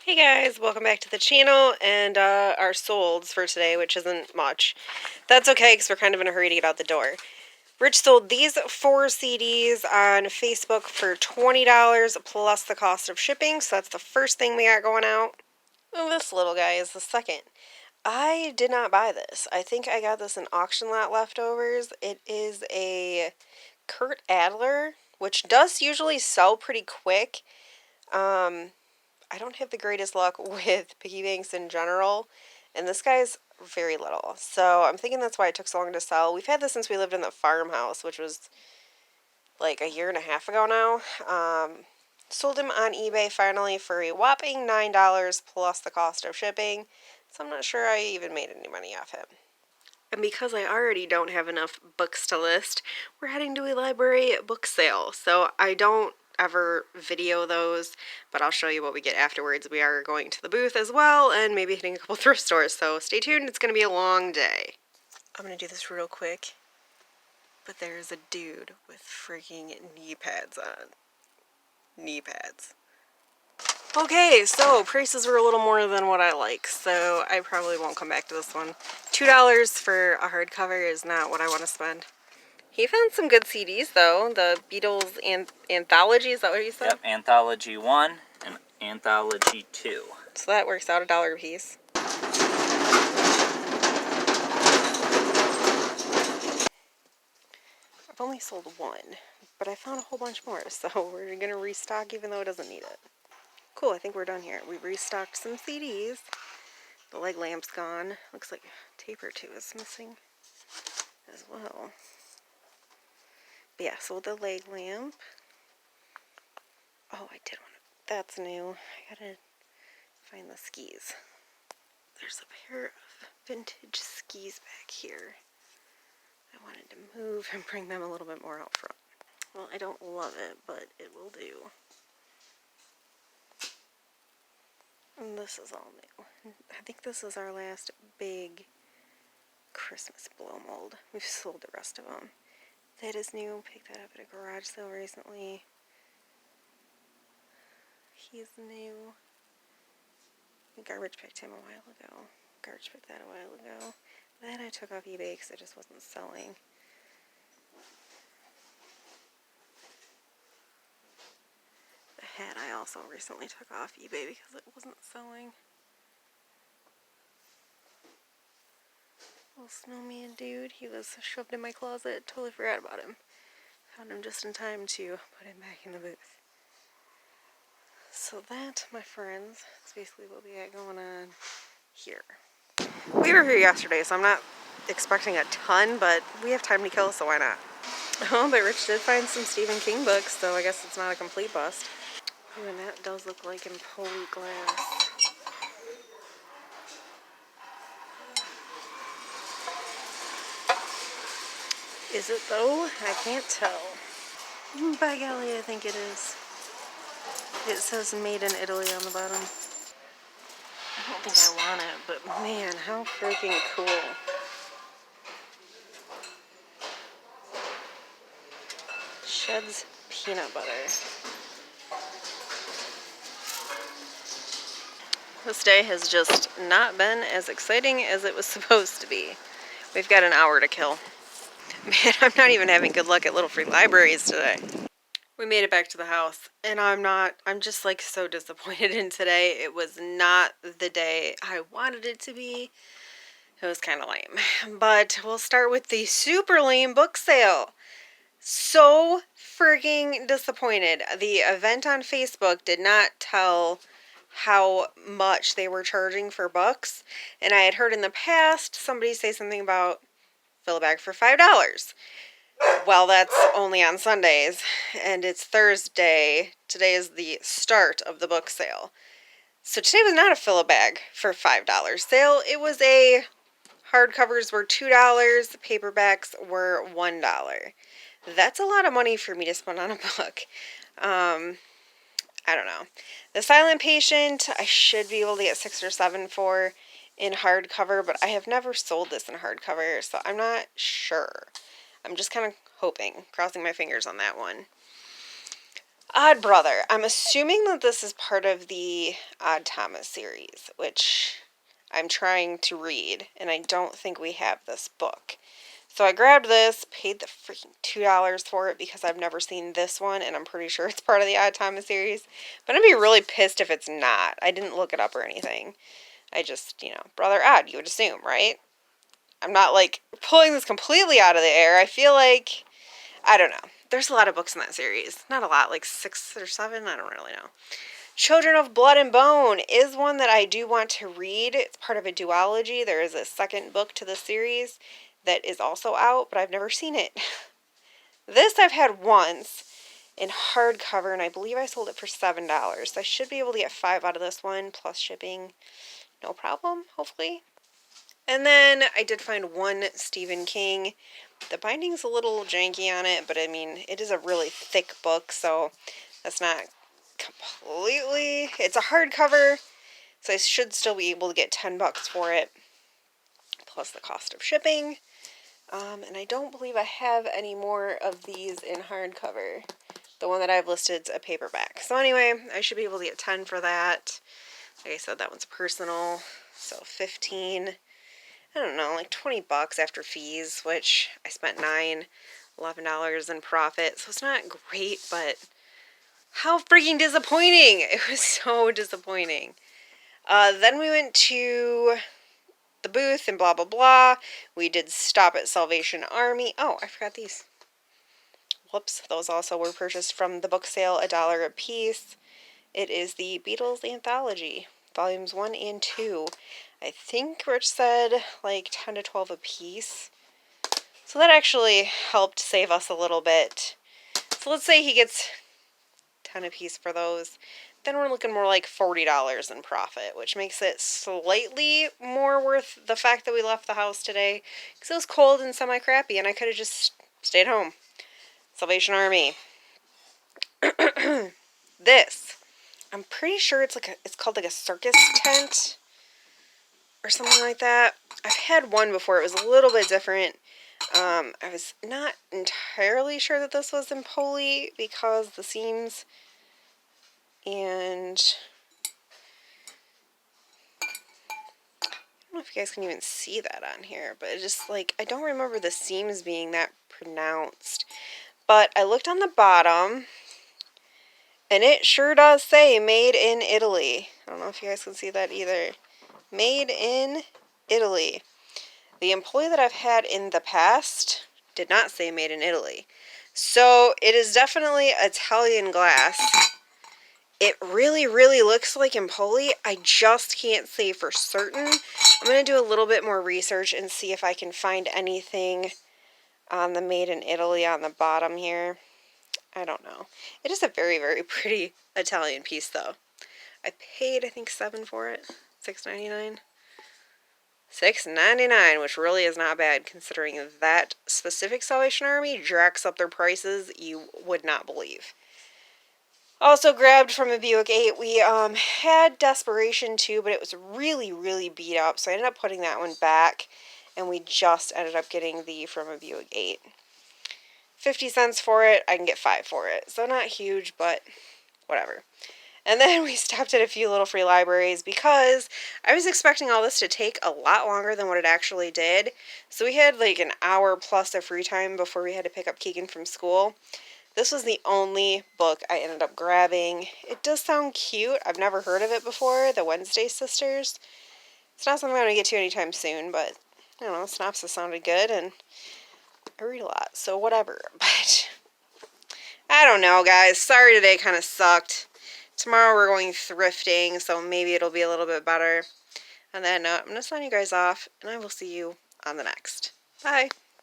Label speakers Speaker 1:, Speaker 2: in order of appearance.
Speaker 1: Hey guys, welcome back to the channel and our solds for today, which isn't much. That's okay because we're kind of in a hurry to get out the door. Rich sold these 4 CDs on Facebook for $20 plus the cost of shipping, so that's the first thing we got going out. And this little guy is the second. I did not buy this. I think I got this in auction lot leftovers. It is a Kurt Adler, which does usually sell pretty quick. I don't have the greatest luck with piggy banks in general, and this guy's very little. So I'm thinking that's why it took so long to sell. We've had this since we lived in the farmhouse, which was like a year and a half ago now. Sold him on eBay finally for a whopping $9 plus the cost of shipping. So I'm not sure I even made any money off him. And because I already don't have enough books to list, we're heading to a library book sale. So I don't ever video those, but I'll show you what we get afterwards. We are going to the booth as well and maybe hitting a couple thrift stores. So stay tuned. It's going to be a long day. I'm going to do this real quick. But there's a dude with freaking knee pads on. Knee pads. Okay, so prices were a little more than what I like, so I probably won't come back to this one. $2 for a hardcover is not what I want to spend. He found some good CDs though. The Beatles Anthology, is that what you said?
Speaker 2: Yep, Anthology 1 and Anthology 2.
Speaker 1: So that works out $1 a piece. I've only sold one, but I found a whole bunch more, so we're going to restock even though it doesn't need it. Cool, I think we're done here. We restocked some CDs. The leg lamp's gone. Looks like a tape or two is missing as well. But yeah, sold the leg lamp. Oh, I did want to. That's new. I gotta find the skis. There's a pair of vintage skis back here. I wanted to move and bring them a little bit more out front. Well, I don't love it, but it will do. And this is all new. I think this is our last big Christmas blow mold. We've sold the rest of them. That is new. Picked that up at a garage sale recently. He's new. Garbage picked him a while ago. Garbage picked that a while ago. That I took off eBay because it just wasn't selling. The hat I also recently took off eBay because it wasn't selling. Little snowman dude. He was shoved in my closet. Totally forgot about him. Found him just in time to put him back in the booth. So that, my friends, is basically what we got going on here. We were here yesterday, so I'm not expecting a ton, but we have time to kill, so why not? Oh, but Rich did find some Stephen King books, so I guess it's not a complete bust. Ooh, and that does look like Impoli glass. Is it though? I can't tell. By golly, I think it is. It says made in Italy on the bottom. I don't think I want it, but man, how freaking cool. Shed's peanut butter. This day has just not been as exciting as it was supposed to be. We've got an hour to kill. Man, I'm not even having good luck at Little Free Libraries today. We made it back to the house, and I'm just like so disappointed in today. It was not the day I wanted it to be. It was kind of lame. But we'll start with the super lame book sale. So freaking disappointed. The event on Facebook did not tell how much they were charging for books. And I had heard in the past somebody say something about fill a bag for $5. Well, that's only on Sundays, and it's Thursday. Today is the start of the book sale. So today was not a fill a bag for $5 sale. It was a hardcovers were $2, paperbacks were $1. That's a lot of money for me to spend on a book. I don't know. The Silent Patient, I should be able to get 6 or 7 for in hardcover, but I have never sold this in hardcover, so I'm not sure. I'm just kind of hoping, crossing my fingers on that one. Odd Brother. I'm assuming that this is part of the Odd Thomas series, which I'm trying to read, and I don't think we have this book. So I grabbed this, paid the freaking $2 for it because I've never seen this one, and I'm pretty sure it's part of the Odd Thomas series. But I'd be really pissed if it's not. I didn't look it up or anything. I just, Brother Odd, you would assume, right? I'm not, like, pulling this completely out of the air. I feel like, I don't know. There's a lot of books in that series. Not a lot, like 6 or 7, I don't really know. Children of Blood and Bone is one that I do want to read. It's part of a duology. There is a second book to the series that is also out, but I've never seen it. This I've had once in hardcover, and I believe I sold it for $7. So I should be able to get 5 out of this one, plus shipping. No problem, hopefully. And then I did find one Stephen King. The binding's a little janky on it, but I mean, it is a really thick book, so that's not completely... It's a hardcover, so I should still be able to get $10 for it, plus the cost of shipping. And I don't believe I have any more of these in hardcover. The one that I've listed is a paperback. So anyway, I should be able to get 10 for that. Like I said, that one's personal, so 15. I don't know, like $20 after fees, which I spent $11 in profit. So it's not great, but how freaking disappointing. It was so disappointing. Then we went to the booth and blah, blah, blah. We did stop at Salvation Army. Oh, I forgot these. Whoops, those also were purchased from the book sale, $1 a piece. It is the Beatles Anthology, volumes 1 and 2. I think Rich said like 10 to 12 a piece. So that actually helped save us a little bit. So let's say he gets 10 a piece for those. Then we're looking more like $40 in profit, which makes it slightly more worth the fact that we left the house today. Because it was cold and semi-crappy and I could have just stayed home. Salvation Army. This. I'm pretty sure it's called like a circus tent or something like that. I've had one before. It was a little bit different. I was not entirely sure that this was in poly because the seams and I don't know if you guys can even see that on here, but it just like, I don't remember the seams being that pronounced. But I looked on the bottom and it sure does say made in Italy. I don't know if you guys can see that either. Made in Italy. The employee that I've had in the past did not say made in Italy. So it is definitely Italian glass. It really, really looks like Empoli. I just can't say for certain. I'm going to do a little bit more research and see if I can find anything on the made in Italy on the bottom here. I don't know. It is a very, very pretty Italian piece though. I paid, I think, $7 for it. $6.99. $6.99, which really is not bad considering that specific Salvation Army jacks up their prices you would not believe. Also grabbed from a Buick 8, we had Desperation 2, but it was really, really beat up, so I ended up putting that one back, and we just ended up getting the from a Buick 8. 50 cents for it, I can get 5 for it, so not huge, but whatever. And then we stopped at a few little free libraries because I was expecting all this to take a lot longer than what it actually did. So we had like an hour plus of free time before we had to pick up Keegan from school. This was the only book I ended up grabbing. It does sound cute. I've never heard of it before, The Wednesday Sisters. It's not something I'm going to get to anytime soon, but I don't know, the synopsis sounded good and I read a lot, so whatever. But I don't know, guys. Sorry today kind of sucked. Tomorrow we're going thrifting, so maybe it'll be a little bit better. And then I'm going to sign you guys off, and I will see you on the next. Bye.